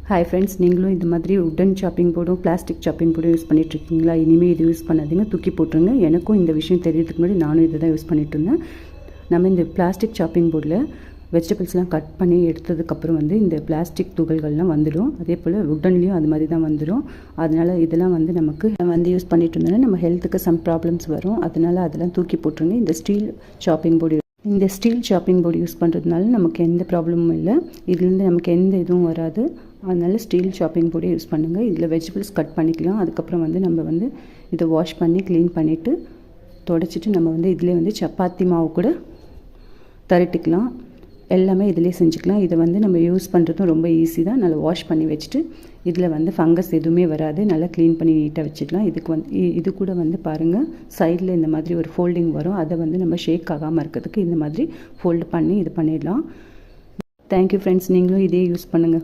Hi friends, நீங்களும் இந்த மாதிரி உட்டன் சாப்பிங் போர்டும் பிளாஸ்டிக் சாப்பிங் போர்டும் யூஸ் பண்ணிகிட்ருக்கீங்களா? இனிமேல் இது யூஸ் பண்ணாதீங்க, தூக்கி போட்டுருங்க. எனக்கும் இந்த விஷயம் தெரியறதுக்கு முன்னாடி நானும் இதை தான் யூஸ் பண்ணிட்டு இருந்தேன். நம்ம இந்த பிளாஸ்டிக் சாப்பிங் போர்டில் வெஜிடபிள்ஸ்லாம் கட் பண்ணி எடுத்ததுக்கப்புறம் இந்த பிளாஸ்டிக் துகள்கள்லாம் வந்துடும். அதே போல் உட்டன்லேயும் அது மாதிரி தான் வந்துடும். அதனால் இதெல்லாம் நமக்கு யூஸ் பண்ணிட்டு இருந்தோன்னா நம்ம ஹெல்த்துக்கு சம் ப்ராப்ளம்ஸ் வரும். அதனால் அதெல்லாம் தூக்கி போட்டுருங்க. இந்த ஸ்டீல் சாப்பிங் போர்டு யூஸ் பண்ணுறதுனால நமக்கு எந்த ப்ராப்ளமும் இல்லை. இதுலேருந்து நமக்கு எந்த இதுவும் வராது. அதனால் ஸ்டீல் சாப்பிங் போர்டே யூஸ் பண்ணுங்கள். இதில் வெஜிடபிள்ஸ் கட் பண்ணிக்கலாம். அதுக்கப்புறம் நம்ம இதை வாஷ் பண்ணி க்ளீன் பண்ணிவிட்டு தொடச்சிட்டு நம்ம இதிலே சப்பாத்தி மாவு கூட தரட்டிக்கலாம். எல்லாமே இதிலே செஞ்சுக்கலாம். இதை நம்ம யூஸ் பண்ணுறதும் ரொம்ப ஈஸி தான். நல்லா வாஷ் பண்ணி வச்சுட்டு இதில் ஃபங்கஸ் எதுவுமே வராது. நல்லா க்ளீன் பண்ணி நீட்டாக வச்சுக்கலாம். இது கூட பாருங்கள், சைடில் இந்த மாதிரி ஒரு ஃபோல்டிங் வரும். அதை நம்ம ஷேக் ஆகாமல் இருக்கிறதுக்கு இந்த மாதிரி ஃபோல்டு பண்ணி இது பண்ணிடலாம். தேங்க்யூ ஃப்ரெண்ட்ஸ், நீங்களும் இதே யூஸ் பண்ணுங்கள்.